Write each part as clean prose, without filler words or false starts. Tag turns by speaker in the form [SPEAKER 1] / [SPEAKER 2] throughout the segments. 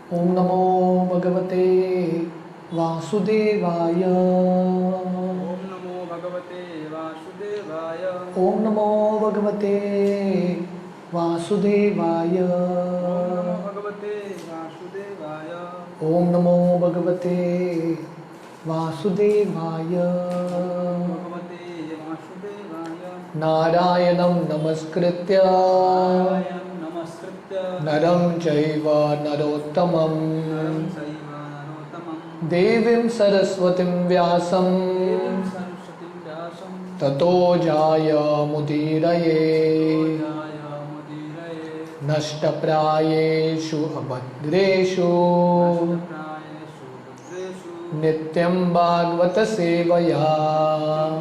[SPEAKER 1] ओम नमो भगवते वासुदेवाय।
[SPEAKER 2] ओम नमो भगवते वासुदेवाय।
[SPEAKER 1] ओम नमो भगवते वासुदेवाय।
[SPEAKER 2] ओम नमो भगवते वासुदेवाय।
[SPEAKER 1] ओम नमो भगवते वासुदेवाय।
[SPEAKER 2] भगवते वासुदेवाय।
[SPEAKER 1] नारायणं नमस्कृत्य
[SPEAKER 2] नारायणं नमस्कृत्य
[SPEAKER 1] नरं चैव नरोत्तमं
[SPEAKER 2] नरं चैव नरोत्तमं
[SPEAKER 1] देवीं सरस्वतीं व्यासं
[SPEAKER 2] देवीं सरस्वतीं व्यासं
[SPEAKER 1] ततो जायमुदीरये।
[SPEAKER 2] मुदीरये।
[SPEAKER 1] नष्टप्रायेषु अभद्रेषु
[SPEAKER 2] नष्टप्रायेषु भद्रेषु
[SPEAKER 1] नित्यं भागवत सेवया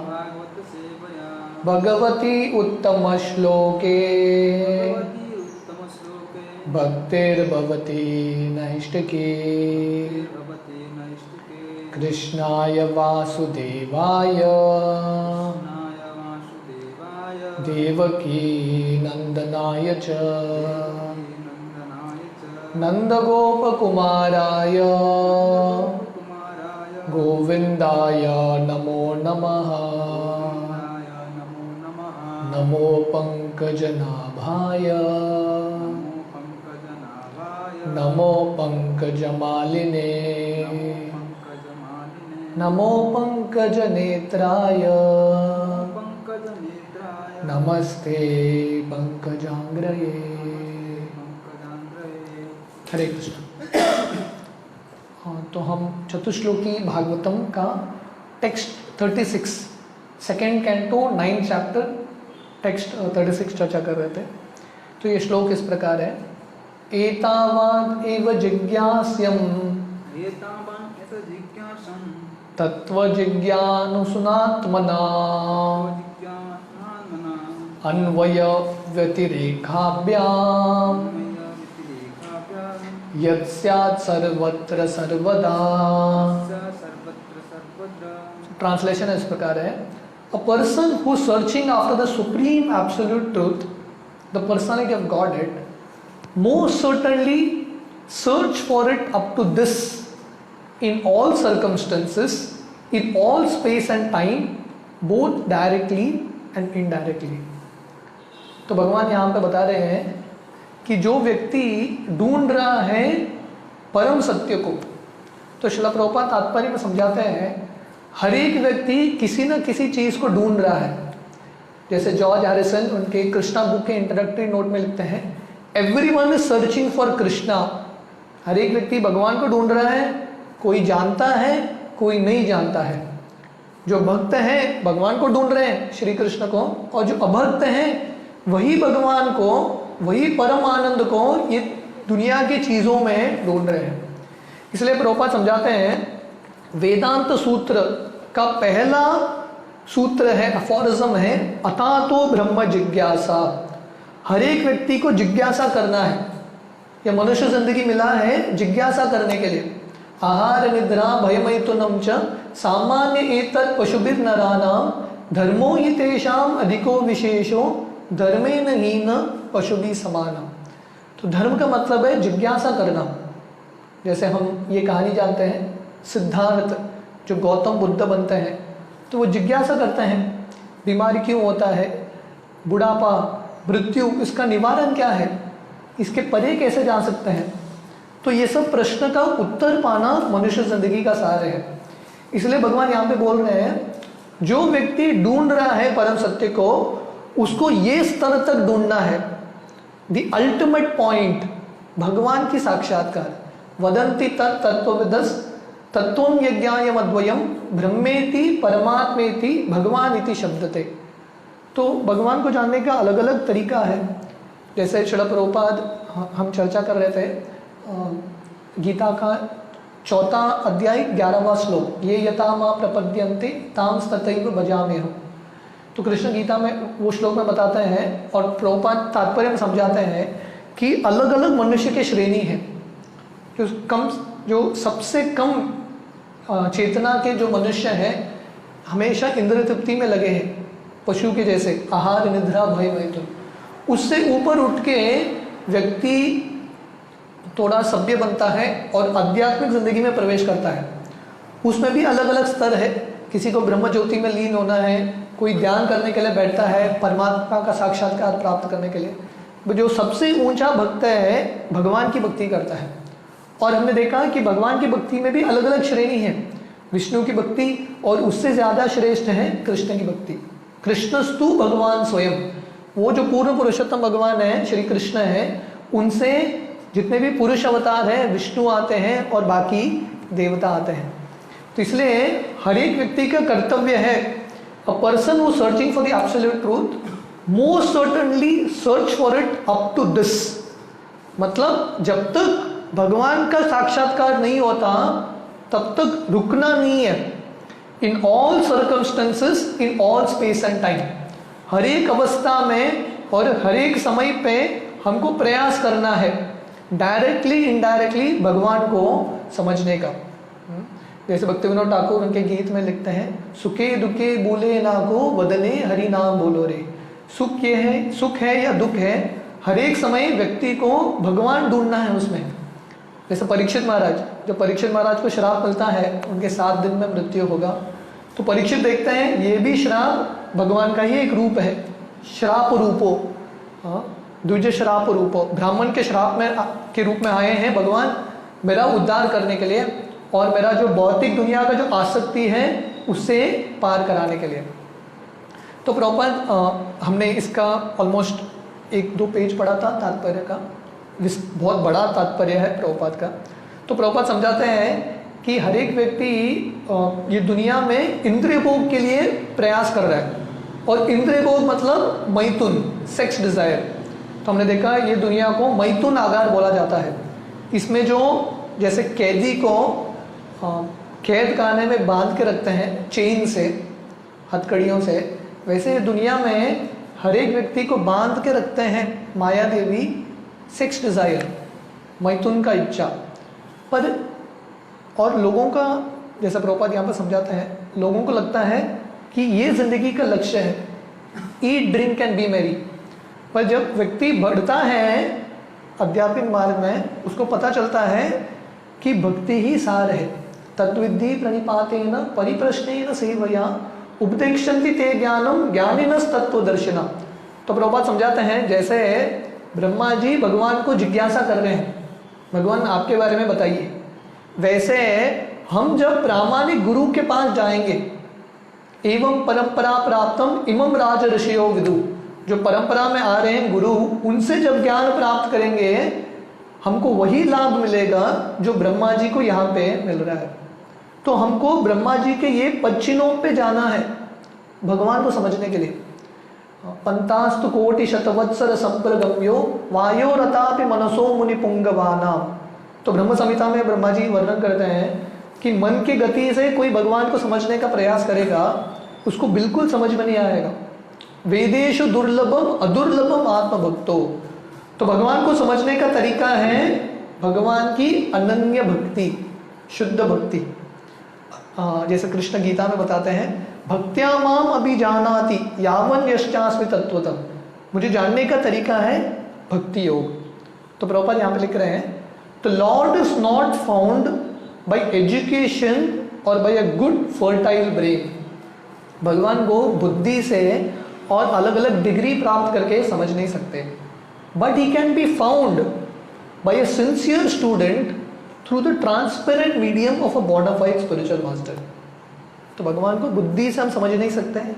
[SPEAKER 2] भागवत सेवया
[SPEAKER 1] भगवती उत्तमश्लोके
[SPEAKER 2] भगवती उत्तमश्लोके
[SPEAKER 1] भक्तिर्भवति नैष्टिकी।
[SPEAKER 2] भगवते नैष्टिके।
[SPEAKER 1] कृष्णाय वासुदेवाय
[SPEAKER 2] कृष्णाय वासुदेवाय
[SPEAKER 1] देवकी नन्दनाय च
[SPEAKER 2] नन्दनाय च
[SPEAKER 1] नन्दगोपकुमाराय
[SPEAKER 2] कुमाराय
[SPEAKER 1] गोविन्दाय नमो नमः।
[SPEAKER 2] गोविन्दाय नमो नमः।
[SPEAKER 1] नमो पङ्कजनाभाय
[SPEAKER 2] नमो पङ्कजनाभाय
[SPEAKER 1] नमो पङ्कजमालिने
[SPEAKER 2] पङ्कजमालिने
[SPEAKER 1] नमो पङ्कजनेत्राय
[SPEAKER 2] पङ्कजनेत्राय
[SPEAKER 1] नमस्ते पङ्कजाङ्ग्रये।
[SPEAKER 2] पङ्कजाङ्ग्रये।
[SPEAKER 1] हरे कृष्ण। तो हम चतुश्लोकी भागवतम का text 36 second canto 9 chapter text 36 चर्चा कर रहे थे। तो ये श्लोक इस प्रकार है। एतावाद एव जिज्ञास्यम्
[SPEAKER 2] एतावान् एत जिज्ञासं
[SPEAKER 1] तत्त्वजिज्ञानुसुनात्मना
[SPEAKER 2] जिज्ञासात्मना
[SPEAKER 1] अन्वय व्यतिरेकाभ्याम्
[SPEAKER 2] व्यतिरेकाभ्यां
[SPEAKER 1] यत् स्यात् सर्वत्र सर्वदा।
[SPEAKER 2] सर्वत्र सर्वत्र।
[SPEAKER 1] ट्रांसलेशन इस प्रकार है। A person who is searching after the supreme absolute truth, the personality of Godhead, most certainly search for it up to this in all circumstances, in all space and time, both directly and indirectly. तो भगवान यहाँ पे बता रहे हैं कि जो व्यक्ति ढूंढ रहा है परम सत्य को, तो श्रील प्रभुपाद तात्पर्य में समझाते हैं हर एक व्यक्ति किसी न किसी चीज़ को ढूंढ रहा है। जैसे जॉर्ज हैरिसन उनके कृष्णा बुक के इंट्रोडक्टरी नोट में लिखते हैं, everyone is searching for Krishna. हर एक व्यक्ति भगवान को ढूंढ रहा है, कोई जानता है कोई नहीं जानता है। जो भक्त हैं भगवान को ढूंढ रहे हैं श्री कृष्ण को, और जो अभक्त हैं वही भगवान को, वही परम आनंद को ये दुनिया की चीज़ों में ढूंढ रहे हैं। इसलिए प्रभुपाद समझाते हैं वेदांत सूत्र का पहला सूत्र है, अफोरिज्म है, अथातो ब्रह्म जिज्ञासा। हर एक व्यक्ति को जिज्ञासा करना है। यह मनुष्य जिंदगी मिला है जिज्ञासा करने के लिए। आहार निद्रा भयमैथुनं च सामान्य एतत् पशुभिर्नराणां धर्मो हि तेषाम् अधिको विशेषो धर्मेन हीन पशुभिः समानम्। तो धर्म का मतलब है जिज्ञासा करना। जैसे हम ये कहानी जानते हैं, सिद्धार्थ जो गौतम बुद्ध बनते हैं तो वो जिज्ञासा करते हैं बीमारी क्यों होता है, बुढ़ापा, मृत्यु, इसका निवारण क्या है, इसके परे कैसे जा सकते हैं। तो ये सब प्रश्न का उत्तर पाना मनुष्य जिंदगी का सार है। इसलिए भगवान यहाँ पे बोल रहे हैं जो व्यक्ति ढूंढ रहा है परम सत्य को, उसको ये स्तर तक ढूंढना है, द अल्टीमेट पॉइंट, भगवान की साक्षात्कार। वदंती तत्त्वविदस् तत्त्वं यज्ञायम अद्वयम ब्रह्मेति परमात्मेति भगवान इति शब्दते। तो भगवान को जानने का अलग अलग तरीका है। जैसे श्रील प्रभुपाद हम चर्चा कर रहे थे गीता का 4 अध्याय 11वां श्लोक, ये यथा मां प्रपद्यन्ते तां तथैव भजाम्यहम्। तो कृष्ण गीता में वो श्लोक में बताते हैं और प्रभुपाद तात्पर्य में समझाते हैं कि अलग अलग मनुष्य की श्रेणी है। जो सबसे कम चेतना के जो मनुष्य हैं हमेशा इंद्रिय तृप्ति में लगे हैं, पशु के जैसे, आहार निद्रा भय मैथुन। उससे ऊपर उठ के व्यक्ति थोड़ा सभ्य बनता है और आध्यात्मिक जिंदगी में प्रवेश करता है, उसमें भी अलग अलग स्तर है। किसी को ब्रह्म ज्योति में लीन होना है, कोई ध्यान करने के लिए बैठता है परमात्मा का साक्षात्कार प्राप्त करने के लिए। जो सबसे ऊंचा भक्त है भगवान की भक्ति करता है। और हमने देखा कि भगवान की भक्ति में भी अलग अलग श्रेणी है। विष्णु की भक्ति और उससे ज़्यादा श्रेष्ठ है कृष्ण की भक्ति। कृष्णस्तु भगवान स्वयं, वो जो पूर्ण पुरुषोत्तम भगवान है श्री कृष्ण है, उनसे जितने भी पुरुष अवतार हैं विष्णु आते हैं और बाकी देवता आते हैं। तो इसलिए हर एक व्यक्ति का कर्तव्य है, a person who searching for the absolute truth most certainly search for it up to this. मतलब जब तक भगवान का साक्षात्कार नहीं होता तब तक रुकना नहीं है। In all circumstances, in all space and time, हर एक अवस्था में और हर एक समय पे हमको प्रयास करना है डायरेक्टली इनडायरेक्टली भगवान को समझने का। जैसे भक्तिविनोद ठाकुर उनके गीत में लिखते हैं, सुखे दुखे बोले ना को वदने हरि नाम बोलो रे। सुख ये है, सुख है या दुख है, हर एक समय व्यक्ति को भगवान ढूंढना है उसमें। जैसे परीक्षित महाराज, जब परीक्षित महाराज को श्राप मिलता है उनके 7 दिन में मृत्यु होगा, तो परीक्षित देखते हैं ये भी श्राप भगवान का ही एक रूप है। श्राप रूपो, द्विज श्राप रूपो, ब्राह्मण के श्राप में के रूप में आए हैं भगवान मेरा उद्धार करने के लिए और मेरा जो भौतिक दुनिया का जो आसक्ति है उससे पार कराने के लिए। तो प्रॉपर हमने इसका ऑलमोस्ट 1-2 पेज पढ़ा था तात्पर्य का, बहुत बड़ा तात्पर्य है प्रभुपाद का। तो प्रभुपाद समझाते हैं कि हर एक व्यक्ति ये दुनिया में इंद्रिय भोग के लिए प्रयास कर रहा है, और इंद्रिय भोग मतलब मैथुन, सेक्स डिजायर। तो हमने देखा ये दुनिया को मैथुन आगार बोला जाता है। इसमें जो जैसे कैदी को कैद खाने में बांध के रखते हैं चेन से, हथकड़ियों से, वैसे दुनिया में हर एक व्यक्ति को बांध के रखते हैं माया देवी, सेक्स डिजायर, मैथुन का इच्छा पर। और लोगों का, जैसा प्रभुपाद यहाँ पर समझाते हैं, लोगों को लगता है कि ये जिंदगी का लक्ष्य है, eat drink and B Mary. पर जब व्यक्ति बढ़ता है आध्यात्मिक मार्ग में, उसको पता चलता है कि भक्ति ही सार है। तद्विद्धि प्रणिपातेन परिप्रश्नेन सेवया उपदेक्षन्ति ते ज्ञानम ज्ञानिनस् तत्त्वदर्शिना। तो प्रभुपाद समझाते हैं जैसे ब्रह्मा जी भगवान को जिज्ञासा कर रहे हैं, भगवान आपके बारे में बताइए, वैसे हम जब प्रामाणिक गुरु के पास जाएंगे, एवं परंपरा प्राप्तम इमं राज ऋषियो विदु, जो परंपरा में आ रहे हैं गुरु, उनसे जब ज्ञान प्राप्त करेंगे हमको वही लाभ मिलेगा जो ब्रह्मा जी को यहाँ पे मिल रहा है। तो हमको ब्रह्मा जी के ये पच्चिनों पे जाना है भगवान को समझने के लिए। पंतास्तु कोटि शतवत्सर संप्रगम्यो वायो रतापि मनसो मुनि पुंगवानाम। तो ब्रह्म संहिता में ब्रह्मा जी वर्णन करते हैं कि मन की गति से कोई भगवान को समझने का प्रयास करेगा उसको बिल्कुल समझ में नहीं आएगा। वेदेशु दुर्लभम अदुर्लभम आत्मभक्तो। तो भगवान को समझने का तरीका है भगवान की अनन्य भक्ति, शुद्ध भक्ति। जैसे कृष्ण गीता में बताते हैं, भक्त्या माम अभिजानाति यावन यश्चास्मि तत्वतम। मुझे जानने का तरीका है भक्ति योग। तो प्रभुपाद यहाँ पे लिख रहे हैं, the lord is not found by education or by a good fertile brain. भगवान को बुद्धि से और अलग अलग डिग्री प्राप्त करके समझ नहीं सकते, but he can be found by a sincere student through the transparent medium of a bona fide spiritual master. तो भगवान को बुद्धि से हम समझ नहीं सकते हैं,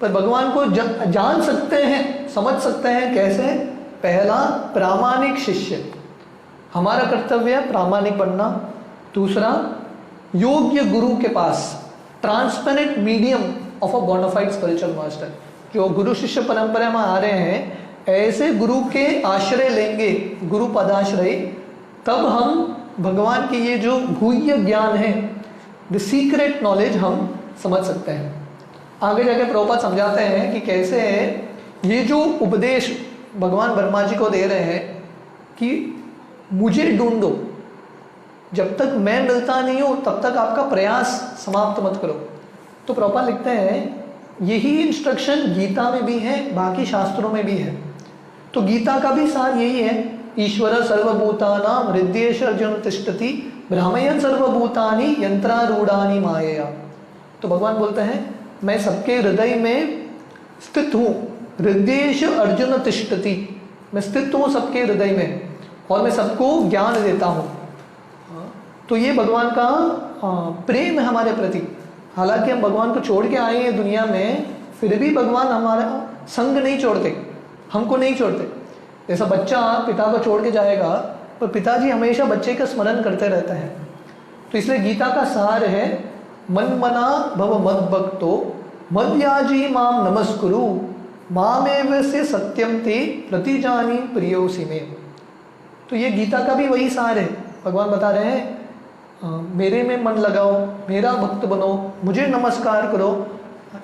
[SPEAKER 1] पर भगवान को जान सकते हैं, समझ सकते हैं। कैसे? पहला, प्रामाणिक शिष्य, हमारा कर्तव्य है प्रामाणिक बनना। दूसरा, योग्य गुरु के पास, transparent medium of a bona fide spiritual master. जो गुरु शिष्य परंपरा में आ रहे हैं, ऐसे गुरु के आश्रय लेंगे, गुरु पदाश्रय, तब हम भगवान की ये जो गुह्य ज्ञान है, द सीक्रेट नॉलेज, हम समझ सकते हैं। आगे जाके प्रभुपाद समझाते हैं कि कैसे ये जो उपदेश भगवान ब्रह्मा जी को दे रहे हैं कि मुझे ढूंढो, जब तक मैं मिलता नहीं हूं तब तक आपका प्रयास समाप्त मत करो। तो प्रभुपाद लिखते हैं यही इंस्ट्रक्शन गीता में भी है, बाकी शास्त्रों में भी है। तो गीता का भी सार यही है ईश्वर सर्वभूतानां हृदयेश अर्जुन तिष्ठति भ्रामयन् सर्वभूतानि यंत्रारूढ़ानि मायया। तो भगवान बोलते हैं मैं सबके हृदय में स्थित हूँ, हृदयेश अर्जुन तिष्ठति, मैं स्थित हूँ सबके हृदय में और मैं सबको ज्ञान देता हूँ। तो ये भगवान का प्रेम है हमारे प्रति। हालांकि हम भगवान को छोड़ के आए हैं दुनिया में, फिर भी भगवान हमारा संग नहीं छोड़ते, हमको नहीं छोड़ते। जैसा बच्चा पिता को छोड़ के जाएगा, पर पिताजी हमेशा बच्चे का स्मरण करते रहते हैं। तो इसलिए गीता का सार है मन मना भव मद भक्तो मद्याजी माम नमस्कुरु मामेव से सत्यम ते प्रतिजानी प्रियोसी में। तो ये गीता का भी वही सार है। भगवान बता रहे हैं मेरे में मन लगाओ, मेरा भक्त बनो, मुझे नमस्कार करो,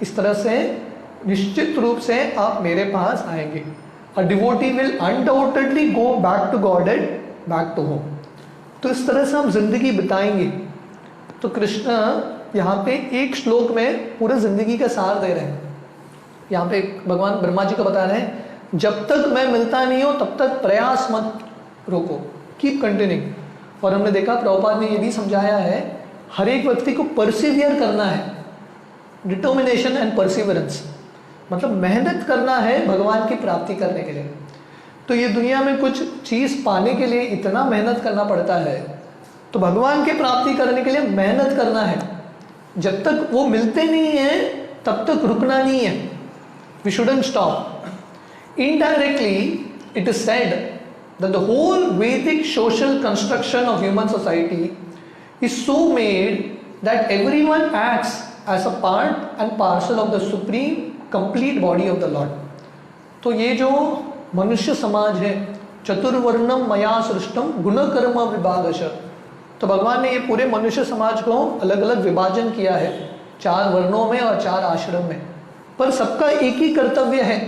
[SPEAKER 1] इस तरह से निश्चित रूप से आप मेरे पास आएंगे। A devotee will undoubtedly go back to God and back to home। तो इस तरह से हम जिंदगी बिताएंगे। तो कृष्ण यहाँ पे एक श्लोक में पूरे जिंदगी का सार दे रहे हैं। यहाँ पे भगवान ब्रह्मा जी को बता रहे हैं जब तक मैं मिलता नहीं हूँ तब तक प्रयास मत रोको, कीप कंटिन्यूइंग। और हमने देखा प्रभुपाद ने ये भी समझाया है हर एक व्यक्ति को परसिवियर करना है, डिटर्मिनेशन एंड परसिवरेंस, मतलब मेहनत करना है भगवान की प्राप्ति करने के लिए। तो ये दुनिया में कुछ चीज़ पाने के लिए इतना मेहनत करना पड़ता है, तो भगवान की प्राप्ति करने के लिए मेहनत करना है। जब तक वो मिलते नहीं हैं तब तक रुकना नहीं है। We shouldn't stop. Indirectly it is said that the whole Vedic social construction of human society is so made that everyone acts as a part and parcel of the supreme complete body of the Lord। तो ये जो मनुष्य समाज है चतुर्वर्णम मया सृष्टम गुण कर्म विभागश, तो भगवान ने ये पूरे मनुष्य समाज को अलग अलग विभाजन किया है 4 वर्णों में और 4 आश्रम में, पर सबका एक ही कर्तव्य है।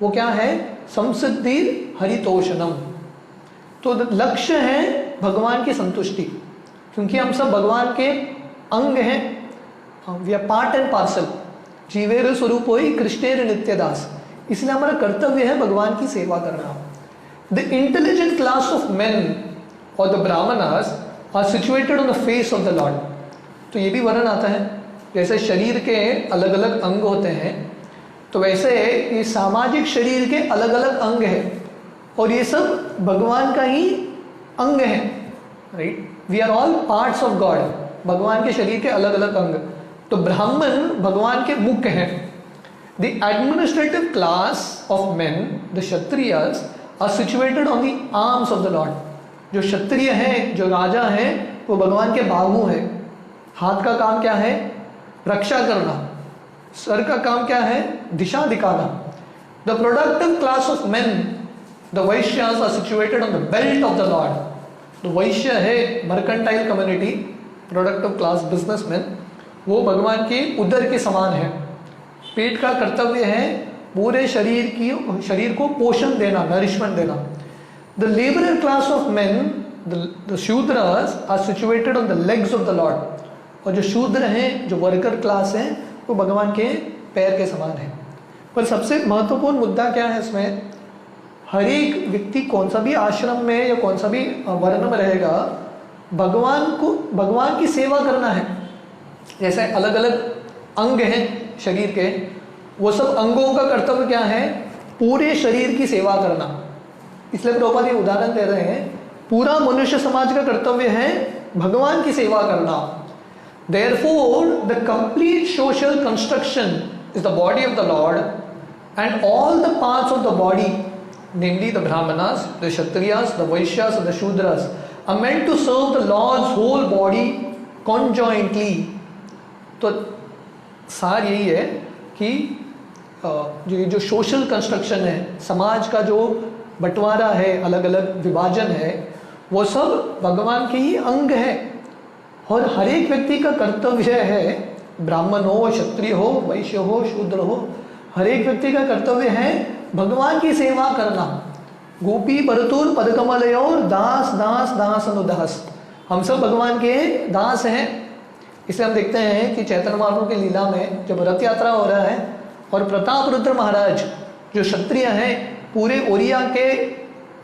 [SPEAKER 1] वो क्या है? संसिद्धि हरितोषणम। तो लक्ष्य है भगवान की संतुष्टि, क्योंकि हम सब भगवान के अंग हैं। We are part and parcel. जीवेर स्वरूप होई कृष्णेर नित्यदास। इसलिए हमारा कर्तव्य है भगवान की सेवा करना। The intelligent class of men और the Brahmanas are situated on the face of the lord. तो ये भी वर्णन आता है जैसे शरीर के अलग अलग अंग होते हैं, तो वैसे ये सामाजिक शरीर के अलग अलग अंग हैं और ये सब भगवान का ही अंग है। Right, we are all parts of God. भगवान के शरीर के अलग अलग अंग। तो ब्राह्मण भगवान के मुख हैं। The administrative class of men, the kshatriyas, are situated on the arms of the Lord. जो क्षत्रिय हैं, जो राजा हैं, वो भगवान के बाहु हैं। हाथ का काम क्या है? रक्षा करना। सर का काम क्या है? दिशा दिखाना। The productive class of main, the Vaishyas are situated on the belt of the Lord। तो वैश्य है mercantile community, productive class, businessman, वो भगवान के उदर के समान है। पेट का कर्तव्य है पूरे शरीर को पोषण देना, नरिशमेंट देना। The labourer class of men, the shudras, are situated on the legs of the Lord. और जो शूद्र हैं, जो वर्कर क्लास हैं, वो भगवान के पैर के समान है। पर सबसे महत्वपूर्ण मुद्दा क्या है इसमें? हर एक व्यक्ति कौन सा भी आश्रम में या कौन सा भी वर्ण में रहेगा, भगवान की सेवा करना है। जैसे अलग अलग अंग हैं शरीर के, वो सब अंगों का कर्तव्य क्या है? पूरे शरीर की सेवा करना। इसलिए प्रभुपाद ये उदाहरण दे रहे हैं, पूरा मनुष्य समाज का कर्तव्य है भगवान की सेवा करना। Therefore, the complete social construction is the body of the Lord, and all the parts of the body, namely the Brahmanas, the Kshatriyas, the Vaishyas, and the Shudras, are meant to serve the Lord's whole body conjointly। तो सार यही है कि जो social construction है, समाज का जो बंटवारा है, अलग अलग विभाजन है, वो सब भगवान के ही अंग है। और हर एक व्यक्ति का कर्तव्य है, ब्राह्मण हो, क्षत्रिय हो, वैश्य हो, शूद्र हो, हर एक व्यक्ति का कर्तव्य है भगवान की सेवा करना। गोपी परतुर पदकमलयोर दास दास दास अनुदास। हम सब भगवान के दास हैं। इसलिए हम देखते हैं कि चैतन्य महाप्रभु की लीला में जब रथ यात्रा हो रहा है और प्रताप रुद्र महाराज जो क्षत्रिय हैं, पूरे ओरिया के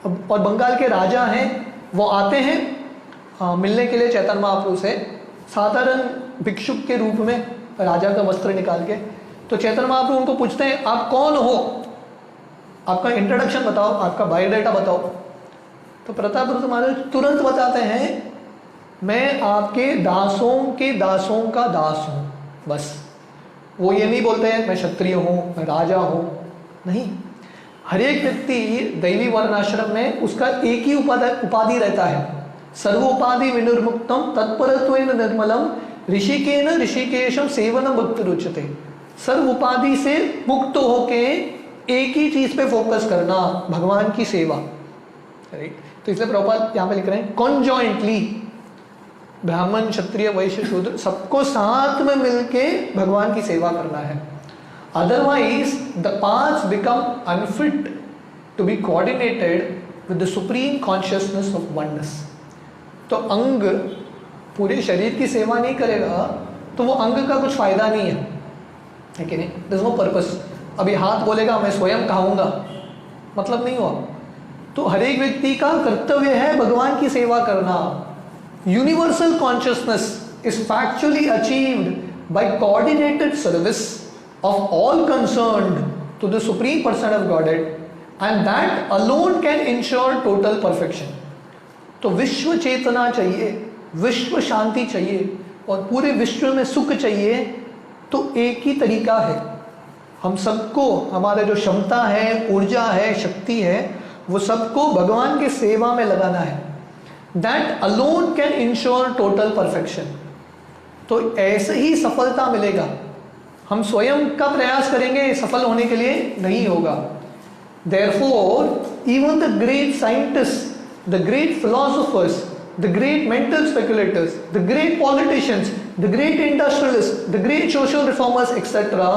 [SPEAKER 1] और बंगाल के राजा हैं, वो आते हैं मिलने के लिए चैतन्य महाप्रभु से, साधारण भिक्षुक के रूप में राजा का वस्त्र निकाल के। तो चैतन्य महाप्रभु उनको पूछते हैं, आप कौन हो, आपका इंट्रोडक्शन बताओ, आपका बायोडाटा बताओ। तो प्रतापरुद्र महाराज तुरंत बताते हैं, मैं आपके दासों के दासों का दास हूँ। बस वो ये नहीं बोलते हैं मैं क्षत्रिय हूँ, मैं राजा हूँ, नहीं। हर एक व्यक्ति दैवी वर्णाश्रम में उसका एक ही उपाधि रहता है, सर्वोपाधि विनिर्मुक्तम तत्परत्वेन निर्मलम ऋषिकेन ऋषिकेशम सेवनम भक्ति रुच्यते। सर्व उपाधि से मुक्त होके एक ही चीज पे फोकस करना, भगवान की सेवा। राइट, तो इसलिए प्रभुपाद यहाँ पे लिख रहे हैं कॉन्जॉइंटली ब्राह्मण क्षत्रिय वैश्य शूद्र सबको साथ में मिलके भगवान की सेवा करना है। Otherwise the paths become unfit to be coordinated with the supreme consciousness of oneness. तो अंग पूरे शरीर की सेवा नहीं करेगा तो वो अंग का कुछ फायदा नहीं है कि नहीं, देयर इज नो पर्पस। अभी हाथ बोलेगा मैं स्वयं खाऊंगा, मतलब नहीं हुआ। तो हर एक व्यक्ति का कर्तव्य है भगवान की सेवा करना। Universal consciousness is factually achieved by coordinated service of all concerned to the supreme person of Godhead and that alone can ensure total perfection. तो विश्व चेतना चाहिए, विश्व शांति चाहिए और पूरे विश्व में सुख चाहिए, तो एक ही तरीका है, हम सबको हमारा जो क्षमता है, ऊर्जा है, शक्ति है, वो सबको भगवान की सेवा में लगाना है। That alone can ensure total perfection. तो ऐसे ही सफलता मिलेगा। हम स्वयं का प्रयास करेंगे सफल होने के लिए नहीं होगा। Therefore, even the great scientists, the great philosophers, the great mental speculators, the great politicians, the great industrialists, the great social reformers, etc.,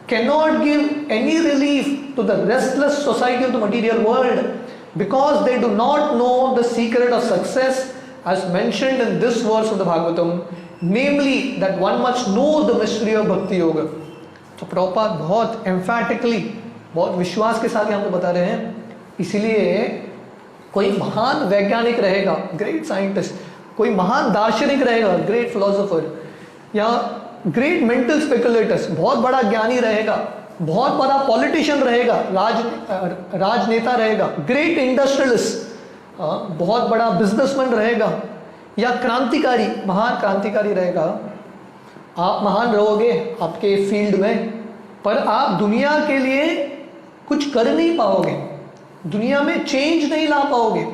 [SPEAKER 1] cannot give any relief to the restless society of the material world because they do not know the secret of success as mentioned in this verse of the Bhagavatam, namely that one must know the mystery of Bhakti Yoga. तो प्रभुपाद बहुत emphatically, बहुत विश्वास के साथ यहाँ पे बता रहे हैं। इसीलिए कोई महान वैज्ञानिक रहेगा, ग्रेट साइंटिस्ट, कोई महान दार्शनिक रहेगा, ग्रेट फिलोसोफर, या ग्रेट मेंटल स्पेकुलेटर्स, बहुत बड़ा ज्ञानी रहेगा, बहुत बड़ा पॉलिटिशियन रहेगा, राजनेता रहेगा, ग्रेट इंडस्ट्रियलिस्ट, बहुत बड़ा बिजनेसमैन रहेगा, या क्रांतिकारी, महान क्रांतिकारी रहेगा। आप महान रहोगे आपके फील्ड में, पर आप दुनिया के लिए कुछ कर नहीं पाओगे, दुनिया में चेंज नहीं ला पाओगे।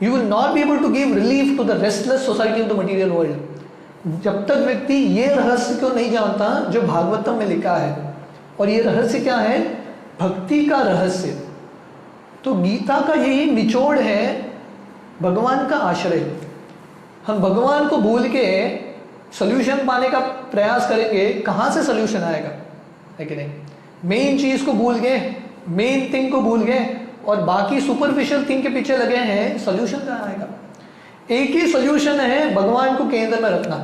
[SPEAKER 1] You will not be able to give relief to the restless society of the material world. जब तक व्यक्ति ये रहस्य को नहीं जानता जो भागवतम में लिखा है, और ये रहस्य क्या है? भक्ति का रहस्य। तो गीता का यही निचोड़ है, भगवान का आश्रय। हम भगवान को भूल के सोल्यूशन पाने का प्रयास करेंगे, कहाँ से सोल्यूशन आएगा? है कि नहीं? मेन चीज को भूल गए, मेन थिंग को भूल गए और बाकी सुपरफिशियल थिंग के पीछे लगे हैं, सोल्यूशन कहाँ आएगा? एक ही सोल्यूशन है, भगवान को केंद्र में रखना।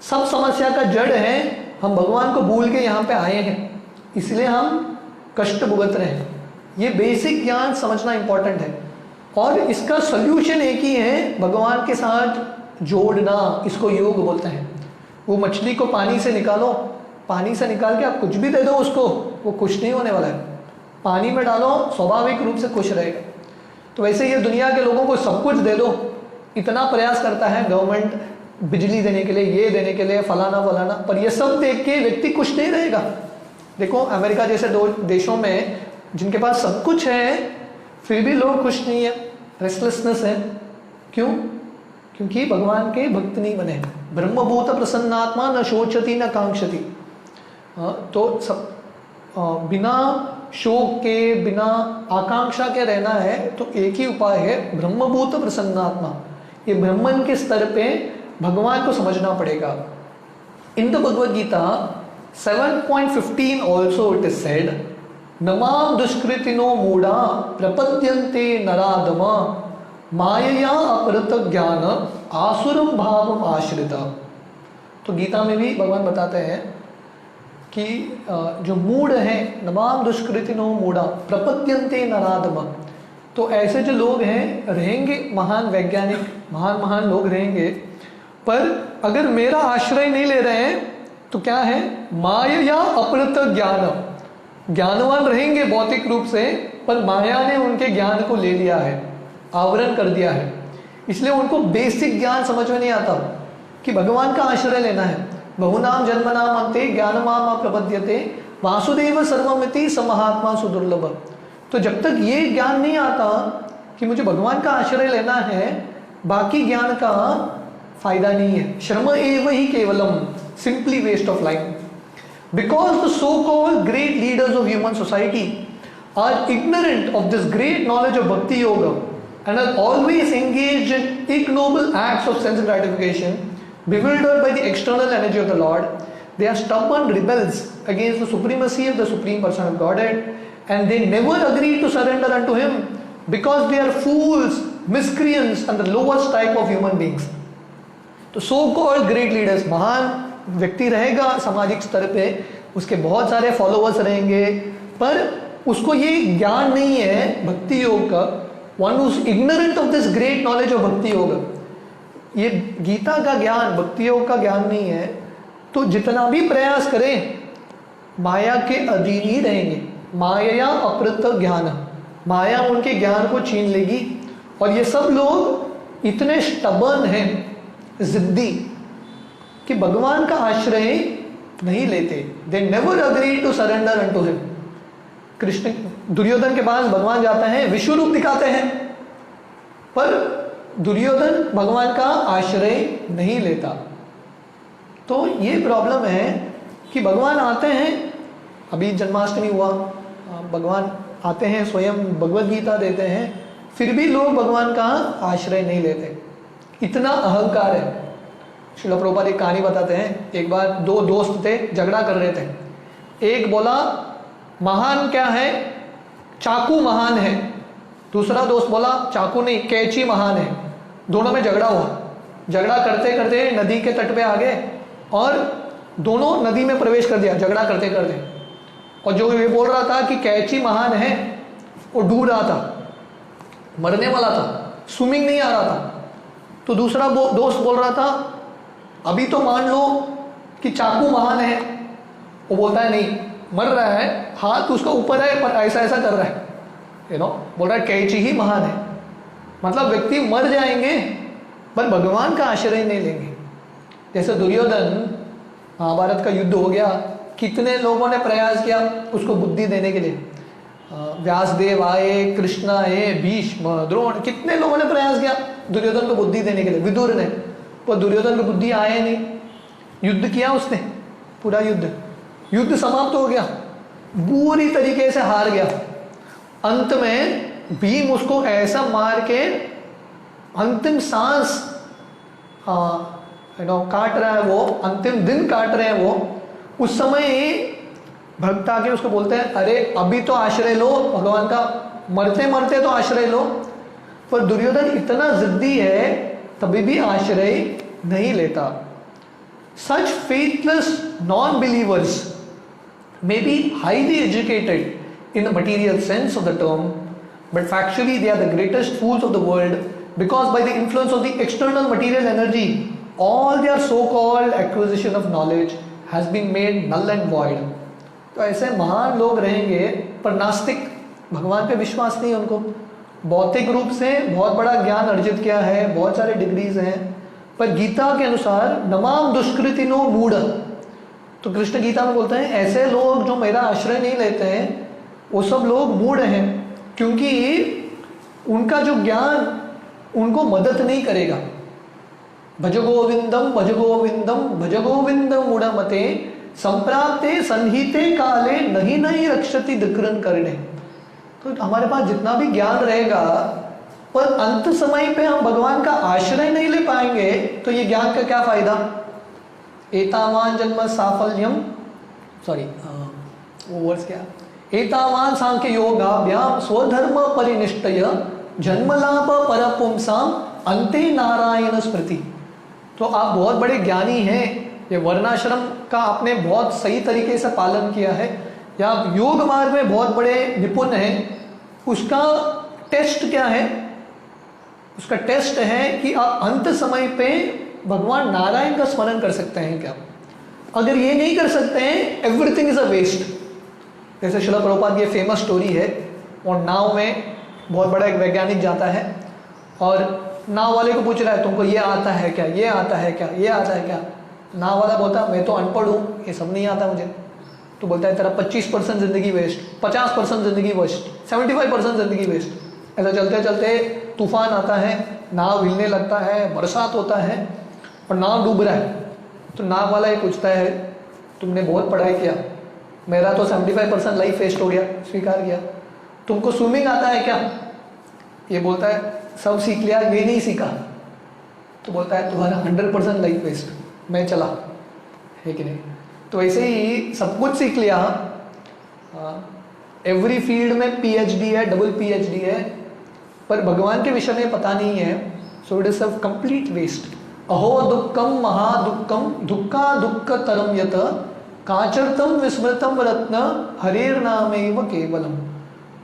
[SPEAKER 1] सब समस्या का जड़ है, हम भगवान को भूल के यहाँ पे आए हैं, इसलिए हम कष्ट भुगत रहे हैं। ये बेसिक ज्ञान समझना इंपॉर्टेंट है, और इसका सोल्यूशन एक ही है, भगवान के साथ जोड़ना। इसको योग बोलते हैं। वो मछली को पानी से निकालो, पानी से निकाल के आप कुछ भी दे दो उसको, वो खुश नहीं होने वाला है। पानी में डालो, स्वाभाविक रूप से खुश रहेगा। तो वैसे ये दुनिया के लोगों को सब कुछ दे दो, इतना प्रयास करता है गवर्नमेंट बिजली देने के लिए, ये देने के लिए, फलाना फलाना, पर ये सब देख के व्यक्ति खुश नहीं रहेगा। देखो अमेरिका जैसे दो देशों में जिनके पास सब कुछ है फिर भी लोग खुश नहीं है, रेस्टलेसनेस है। क्यों? क्योंकि भगवान के भक्त नहीं बने। ब्रह्मभूत प्रसन्नात्मा न शोचति न कांक्षति। तो सब बिना शोक के, बिना आकांक्षा के रहना है, तो एक ही उपाय है, ब्रह्मभूत प्रसन्नात्मा। ये ब्रह्मन के स्तर पे भगवान को समझना पड़ेगा। In the Bhagavad Gita 7.15 also it is said, नमाम दुष्कृतिनो मूढ़ा प्रपद्यन्ते नराधमा मायया अपरत ज्ञान आसुरम भावम आश्रिता। तो गीता में भी भगवान बताते हैं कि जो मूढ़ है, नमाम दुष्कृतिनो मूढ़ा प्रपद्यन्ते नराधमा, तो ऐसे जो लोग हैं रहेंगे महान वैज्ञानिक, महान महान लोग रहेंगे, पर अगर मेरा आश्रय नहीं ले रहे हैं तो क्या है, माया अपरत ज्ञान, ज्ञानवान रहेंगे भौतिक रूप से, पर माया ने उनके ज्ञान को ले लिया है, आवरण कर दिया है, इसलिए उनको बेसिक ज्ञान समझ में नहीं आता कि भगवान का आश्रय लेना है। बहुनाम जन्मनाम अन्ते ज्ञानमाम प्रपद्यते वासुदेव सर्वमिति समहात्मा सुदुर्लभ। तो जब तक ये ज्ञान नहीं आता कि मुझे भगवान का आश्रय लेना है, बाकी ज्ञान का फायदा नहीं है। श्रम एव ही केवलम, simply waste of life. Because the so called great leaders of human society are ignorant of this great knowledge of bhakti yoga and are always engaged in ignoble acts of sense gratification, bewildered by the external energy of the Lord. They are stubborn rebels against the supremacy of the Supreme Person of Godhead, and they never agree to surrender unto Him because they are fools, miscreants, and the lowest type of human beings. तो so called great leaders, महान व्यक्ति रहेगा सामाजिक स्तर पे, उसके बहुत सारे फॉलोअर्स रहेंगे, पर उसको ये ज्ञान नहीं है भक्ति योग का। One who's ignorant of this great knowledge of भक्ति योग, ये गीता का ज्ञान, भक्ति योग का ज्ञान नहीं है, तो जितना भी प्रयास करें माया के अधीन ही रहेंगे। माया अपृत ज्ञान, माया उनके ज्ञान को छीन लेगी। और ये सब लोग इतने स्टबर्न हैं, जिद्दी, कि भगवान का आश्रय नहीं लेते। They never agree to surrender unto him. Krishna Duryodhan के पास भगवान जाते हैं, विश्व रूप दिखाते हैं, पर दुर्योधन भगवान का आश्रय नहीं लेता। तो ये प्रॉब्लम है कि भगवान आते हैं, अभी जन्माष्टमी हुआ, भगवान आते हैं, स्वयं भगवद गीता देते हैं, फिर भी लोग भगवान का आश्रय नहीं लेते। इतना अहंकार है। श्रील प्रभुपाद एक कहानी बताते हैं। एक बार दो दोस्त थे, झगड़ा कर रहे थे। एक बोला महान क्या है, चाकू महान है। दूसरा दोस्त बोला चाकू नहीं, कैंची महान है। दोनों में झगड़ा हुआ। झगड़ा करते करते नदी के तट पे आ गए और दोनों नदी में प्रवेश कर दिया झगड़ा करते करते। और जो ये बोल रहा था कि कैंची महान है, वो डूब रहा था, मरने वाला था, स्विमिंग नहीं आ रहा था। तो दूसरा दोस्त बोल रहा था अभी तो मान लो कि चाकू महान है। वो बोलता है नहीं, मर रहा है, हाथ उसका ऊपर है पर ऐसा ऐसा कर रहा है, बोल रहा है कैंची ही महान है। मतलब व्यक्ति मर जाएंगे पर भगवान का आश्रय नहीं लेंगे। जैसे दुर्योधन, महाभारत का युद्ध हो गया, कितने लोगों ने प्रयास किया उसको बुद्धि देने के लिए। व्यासदेव आए, कृष्ण आए, भीष्म, द्रोण, कितने लोगों ने प्रयास किया दुर्योधन को बुद्धि देने के लिए, विदुर ने, पर दुर्योधन को बुद्धि आए नहीं। युद्ध किया उसने, पूरा युद्ध समाप्त हो गया, बुरी तरीके से हार गया। अंत में भीम उसको ऐसा मार के अंतिम सांस काट रहा है, वो अंतिम दिन काट रहे हैं वो, उस समय भक्त आके उसको बोलते हैं अरे अभी तो आश्रय लो भगवान का, मरते मरते तो आश्रय लो। पर दुर्योधन इतना जिद्दी है तभी भी आश्रय नहीं लेता। Such faithless non believers may be highly educated in the material sense of the term, but factually they are the greatest fools of the world, because by the influence of the external material energy all their so-called acquisition of knowledge has been made null and void. तो ऐसे महान लोग रहेंगे पर नास्तिक, भगवान पे विश्वास नहीं उनको। भौतिक रूप से बहुत बड़ा ज्ञान अर्जित किया है, बहुत सारे डिग्रीज हैं, पर गीता के अनुसार नमाम दुष्कृतिनो मूढ़। तो कृष्ण गीता में बोलते हैं ऐसे लोग जो मेरा आश्रय नहीं लेते हैं वो सब लोग मूढ़ हैं, क्योंकि उनका जो ज्ञान उनको मदद नहीं करेगा। भज गोविंदम भज गोविंदम भज गोविंदम मूढ़मते संप्राप्ते संहिते काले नहीं नहीं रक्षति दिक्रण करने। तो हमारे पास जितना भी ज्ञान रहेगा पर अंत समय पे हम भगवान का आश्रय नहीं ले पाएंगे तो ये ज्ञान का क्या फायदा। एतावान जन्म साफल्यम, सॉरी वो वर्ड्स क्या, एतावान सांख्य योगाभ्याम स्वधर्म परिनिष्ठय जन्मलाभ परपुंसाम अंते नारायण स्मृति। तो आप बहुत बड़े ज्ञानी हैं, ये वर्णाश्रम का आपने बहुत सही तरीके से पालन किया है, या आप योग मार्ग में बहुत बड़े निपुण हैं, उसका टेस्ट क्या है? उसका टेस्ट है कि आप अंत समय पे भगवान नारायण का स्मरण कर सकते हैं क्या? अगर ये नहीं कर सकते हैं, एवरीथिंग इज अ वेस्ट। जैसे श्रील प्रभुपाद की फेमस स्टोरी है, और नाव में बहुत बड़ा एक वैज्ञानिक जाता है और नाव वाले को पूछ रहा है तुमको ये आता है क्या, ये आता है क्या, ये आता है क्या? नाव वाला बोलता मैं तो अनपढ़ हूँ, ये सब नहीं आता मुझे। तो बोलता है तेरा 25% ज़िंदगी वेस्ट, 50% ज़िंदगी वेस्ट, 75% ज़िंदगी वेस्ट। ऐसा चलते चलते तूफान आता है, नाव हिलने लगता है, बरसात होता है और नाव डूब रहा है। तो नाव वाला ये पूछता है तुमने बहुत पढ़ाई किया, मेरा तो 75% लाइफ वेस्ट हो गया, स्वीकार किया। तुमको स्विमिंग आता है क्या? ये बोलता है सब सीख लिया, ये नहीं सीखा। तो बोलता है तुम्हारा 100% लाइफ वेस्ट, मैं चला, है कि नहीं? तो ऐसे ही सब कुछ सीख लिया, एवरी फील्ड में PhD है, डबल PhD है, पर भगवान के विषय में पता नहीं है, so it is a complete waste. अहो दुक्कम महादुक्कम दुक्का दुक्ख तरम यत काचरतम विस्मृतम रत्न हरेर नामेव केवलम।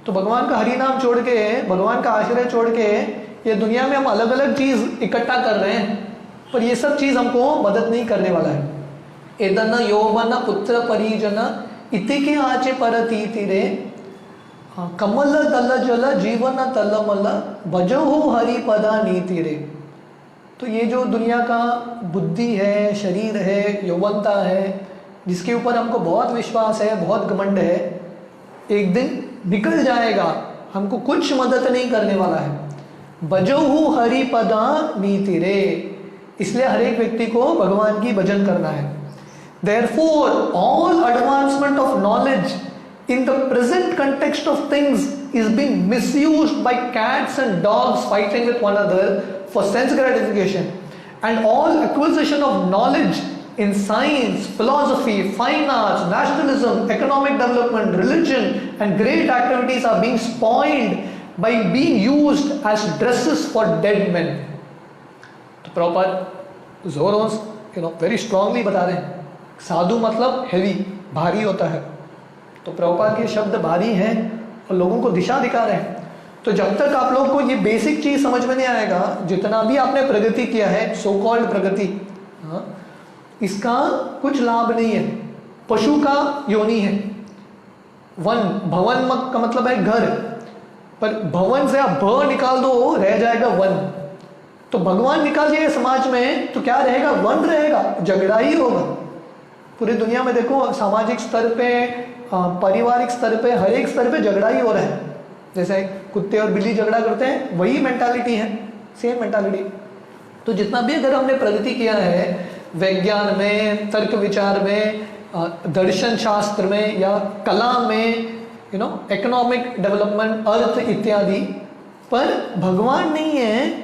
[SPEAKER 1] तो भगवान का हरि नाम छोड़ के, भगवान का आश्रय छोड़ के ये दुनिया में हम अलग अलग चीज इकट्ठा कर रहे हैं, पर ये सब चीज हमको मदद नहीं करने वाला है। एदन यौवन पुत्र परिजन इति के आचे परती तिरे कमल दल जल जीवन तलमल भजहु हरि पदा नीति रे। तो ये जो दुनिया का बुद्धि है, शरीर है, यौवनता है, जिसके ऊपर हमको बहुत विश्वास है, बहुत घमंड है, एक दिन निकल जाएगा, हमको कुछ मदद नहीं करने वाला है। भजहु हरि पदा नीति रे, इसलिए हर एक व्यक्ति को भगवान की भजन करना है। Therefore, all advancement of knowledge in the present context of things is being misused by cats and dogs fighting with one another for sense gratification, and all acquisition of knowledge in science, philosophy, fine arts, nationalism, economic development, religion, and great activities are being spoiled by being used as dresses for dead men. तो Prabhupada जोरों very strongly बता रहे हैं, साधु मतलब heavy, भारी होता है। तो प्रभुपाद के शब्द भारी हैं और लोगों को दिशा दिखा रहे हैं। तो जब तक आप लोग को ये बेसिक चीज समझ में नहीं आएगा, जितना भी आपने प्रगति किया है, सो कॉल्ड प्रगति, इसका कुछ लाभ नहीं है। पशु का योनि है, वन, भवन का मतलब है घर, पर भवन से आप भ निकाल दो, रह जाएगा वन। तो भगवान निकाल दिए समाज में तो क्या रहेगा? वन रहेगा, झगड़ा ही होगा। पूरी दुनिया में देखो, सामाजिक स्तर पे, पारिवारिक स्तर पे, हर एक स्तर पे झगड़ा ही हो रहा है। जैसे कुत्ते और बिल्ली झगड़ा करते हैं, वही मेंटालिटी है, सेम मेंटालिटी। तो जितना भी अगर हमने प्रगति किया है विज्ञान में, तर्क विचार में, दर्शन शास्त्र में या कला में, इकोनॉमिक डेवलपमेंट, अर्थ इत्यादि, पर भगवान नहीं है।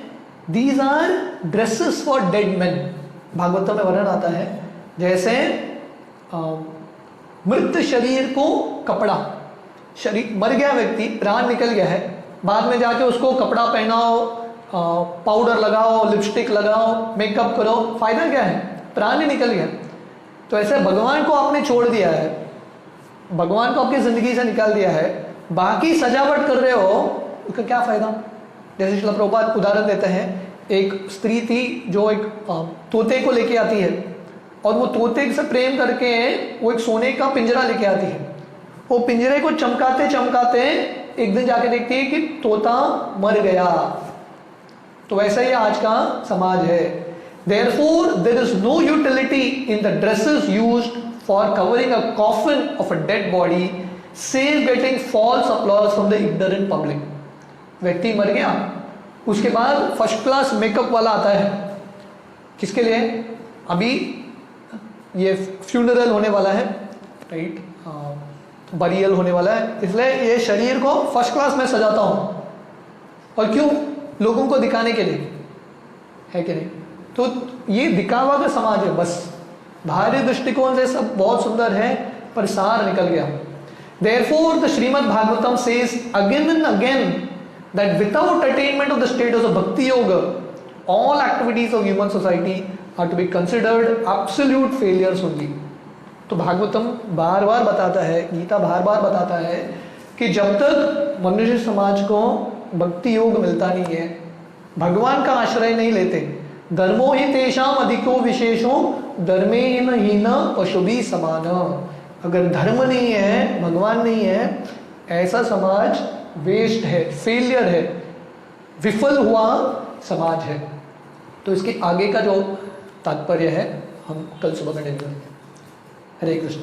[SPEAKER 1] These are dresses for dead man. Bhagavat में वर्णन आता है, जैसे मृत शरीर को कपड़ा, शरीर मर गया व्यक्ति, प्राण निकल गया है, बाद में जाके उसको कपड़ा पहनाओ, पाउडर लगाओ, लिपस्टिक लगाओ, मेकअप करो, फायदा क्या है? प्राण ही निकल गया। तो ऐसे भगवान को आपने छोड़ दिया है, भगवान को आपकी जिंदगी से निकाल दिया है, बाकी सजावट कर रहे हो, उसका क्या फायदा? जैसे श्रील प्रभुपाद उदाहरण देते हैं, एक स्त्री थी जो एक तोते को लेके आती है, और वो तोते से प्रेम करके वो एक सोने का पिंजरा लेके आती है। वो पिंजरे को चमकाते चमकाते एक दिन जाके देखती है कि तोता मर गया। तो वैसा ही आज का समाज है। Therefore, there is no utility in the dresses used for covering a coffin of a dead body, save getting false applause from the ignorant public. व्यक्ति मर गया, उसके बाद फर्स्ट क्लास मेकअप वाला आता है, किसके लिए? अभी ये फ्यूनरल होने वाला है, राइट, बरियल होने वाला है, इसलिए ये शरीर को फर्स्ट क्लास में सजाता हूँ। और क्यों? लोगों को दिखाने के लिए, है कि नहीं? तो ये दिखावा का समाज है बस। बाहरी दृष्टिकोण से सब बहुत सुंदर है, पर सार निकल गया। Therefore, the Srimad Bhagavatam says again and again that without attainment of the status of Bhakti Yoga, all activities of human society are to be considered absolute failures only. तो भागवतम बार बार बताता है, गीता बार बार बताता है कि जब तक मनुष्य समाज को भक्ति योग मिलता नहीं है, भगवान का आश्रय नहीं लेते। धर्मो ही तेषाम अधिको विशेषो धर्मेन हीन पशुभी समान। अगर धर्म नहीं है, भगवान नहीं है, ऐसा समाज वेस्ट है, फेलियर है, विफल हुआ समाज है। तो इसके आगे का जो तात्पर्य है हम कल सुबह कंटिन्यू करेंगे। हरे कृष्ण।